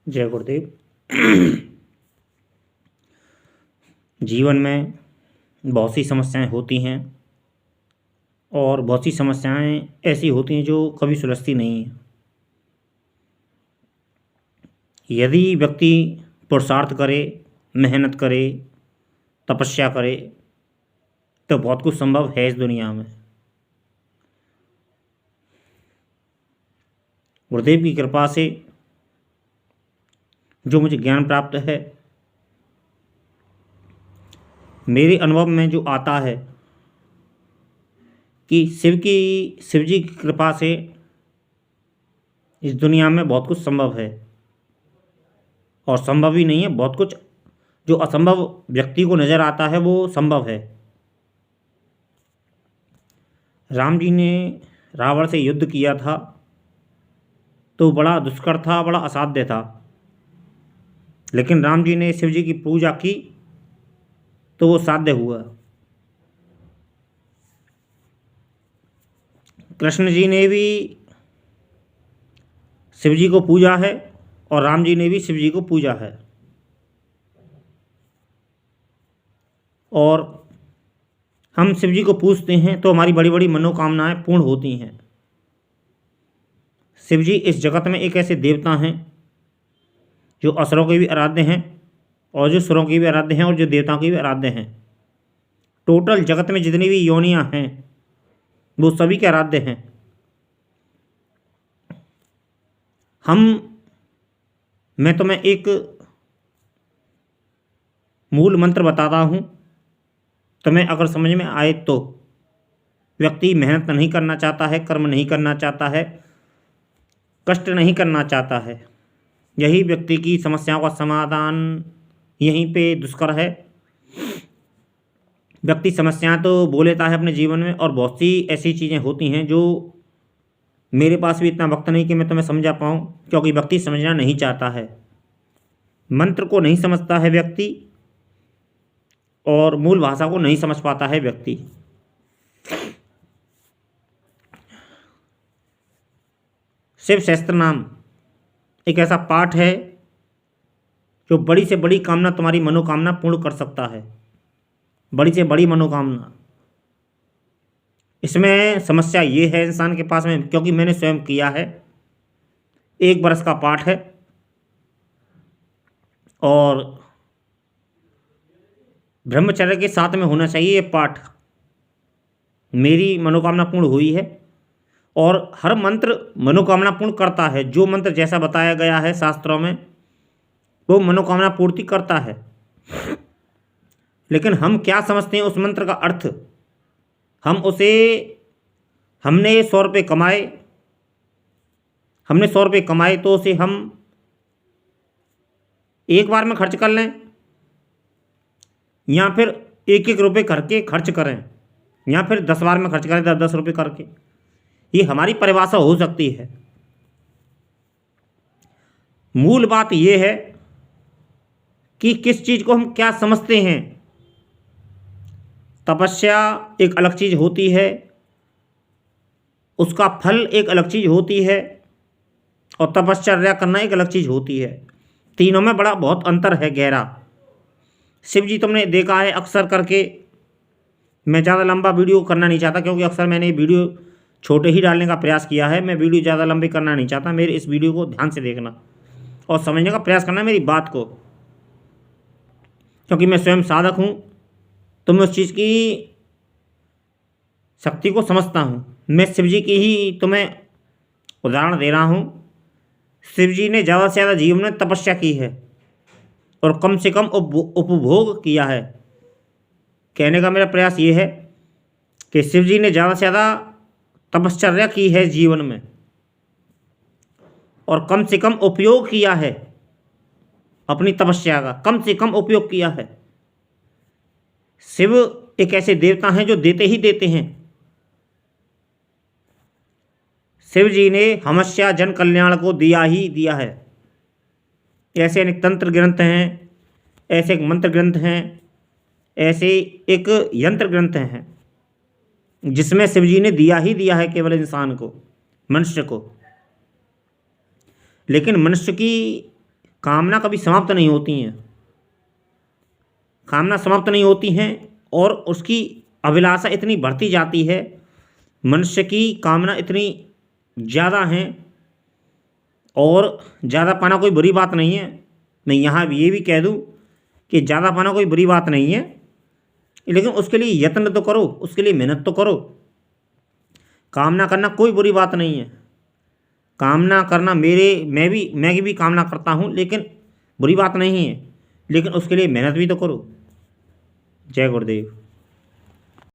जय गुरुदेव। जीवन में बहुत सी समस्याएं होती हैं और बहुत सी समस्याएं ऐसी होती हैं जो कभी सुलझती नहीं हैं। यदि व्यक्ति पुरुषार्थ करे, मेहनत करे, तपस्या करे तो बहुत कुछ संभव है इस दुनिया में। गुरुदेव की कृपा से जो मुझे ज्ञान प्राप्त है, मेरे अनुभव में जो आता है कि शिव जी की कृपा से इस दुनिया में बहुत कुछ संभव है और संभव ही नहीं है, बहुत कुछ जो असंभव व्यक्ति को नज़र आता है वो संभव है। राम जी ने रावण से युद्ध किया था तो बड़ा दुष्कर था, बड़ा असाध्य था, लेकिन राम जी ने शिव जी की पूजा की तो वो साध्य हुआ। कृष्ण जी ने भी शिव जी को पूजा है और राम जी ने भी शिव जी को पूजा है, और हम शिव जी को पूजते हैं तो हमारी बड़ी बड़ी मनोकामनाएं पूर्ण होती हैं। शिव जी इस जगत में एक ऐसे देवता हैं जो असुरों के भी आराध्य हैं और जो सुरों के भी आराध्य हैं और जो देवताओं के भी आराध्य हैं। टोटल जगत में जितनी भी योनियां हैं वो सभी के आराध्य हैं। मैं तुम्हें एक मूल मंत्र बताता हूँ, तुम्हें अगर समझ में आए तो। व्यक्ति मेहनत नहीं करना चाहता है, कर्म नहीं करना चाहता है, कष्ट नहीं करना चाहता है, यही व्यक्ति की समस्याओं का समाधान यहीं पे दुष्कर है। व्यक्ति समस्याएं तो बो लेता है अपने जीवन में, और बहुत सी ऐसी चीज़ें होती हैं जो मेरे पास भी इतना वक्त नहीं कि मैं तुम्हें समझा पाऊँ, क्योंकि व्यक्ति समझना नहीं चाहता है, मंत्र को नहीं समझता है व्यक्ति, और मूल भाषा को नहीं समझ पाता है व्यक्ति। शिव सहस्त्र नाम एक ऐसा पाठ है जो बड़ी से बड़ी कामना, तुम्हारी मनोकामना पूर्ण कर सकता है, बड़ी से बड़ी मनोकामना। इसमें समस्या ये है इंसान के पास में, क्योंकि मैंने स्वयं किया है, 1 वर्ष का पाठ है और ब्रह्मचर्य के साथ में होना चाहिए ये पाठ। मेरी मनोकामना पूर्ण हुई है, और हर मंत्र मनोकामना पूर्ण करता है। जो मंत्र जैसा बताया गया है शास्त्रों में वो मनोकामना पूर्ति करता है, लेकिन हम क्या समझते हैं उस मंत्र का अर्थ। हमने 100 रुपये कमाए तो उसे हम एक बार में खर्च कर लें, या फिर 1-1 रुपये करके खर्च करें, या फिर 10 बार में खर्च करें, 10-10 रुपये करके। ये हमारी परिभाषा हो सकती है। मूल बात यह है कि किस चीज़ को हम क्या समझते हैं। तपस्या एक अलग चीज़ होती है, उसका फल एक अलग चीज़ होती है, और तपश्चर्या करना एक अलग चीज़ होती है। तीनों में बहुत अंतर है गहरा। शिव जी तुमने देखा है अक्सर करके, मैं ज़्यादा लंबा वीडियो करना नहीं चाहता, क्योंकि अक्सर मैंने वीडियो छोटे ही डालने का प्रयास किया है। मैं वीडियो ज़्यादा लंबी करना नहीं चाहता। मेरे इस वीडियो को ध्यान से देखना और समझने का प्रयास करना मेरी बात को, क्योंकि मैं स्वयं साधक हूँ तो मैं उस चीज़ की शक्ति को समझता हूँ। मैं शिव जी की ही तुम्हें उदाहरण दे रहा हूँ। शिव जी ने ज़्यादा से ज़्यादा जीवन में तपस्या की है और कम से कम उपभोग किया है। कहने का मेरा प्रयास ये है कि शिव जी ने ज़्यादा से ज़्यादा तपश्चर्या की है जीवन में, और कम से कम उपयोग किया है अपनी तपस्या का, कम से कम उपयोग किया है। शिव एक ऐसे देवता हैं जो देते ही देते हैं। शिव जी ने हमेशा जन कल्याण को दिया ही दिया है। ऐसे अनेक तंत्र ग्रंथ हैं, ऐसे एक मंत्र ग्रंथ हैं, ऐसे एक यंत्र ग्रंथ हैं जिसमें शिव जी ने दिया ही दिया है केवल इंसान को, मनुष्य को। लेकिन मनुष्य की कामना कभी समाप्त नहीं होती हैं, कामना समाप्त नहीं होती हैं और उसकी अभिलाषा इतनी बढ़ती जाती है, मनुष्य की कामना इतनी ज़्यादा हैं, और ज़्यादा पाना कोई बुरी बात नहीं है। मैं यहाँ ये भी कह दूँ कि ज़्यादा पाना कोई बुरी बात नहीं है, लेकिन उसके लिए यत्न तो करो, उसके लिए मेहनत तो करो। कामना करना कोई बुरी बात नहीं है, कामना करना मैं भी कामना करता हूँ, लेकिन बुरी बात नहीं है, लेकिन उसके लिए मेहनत भी तो करो। जय गुरुदेव।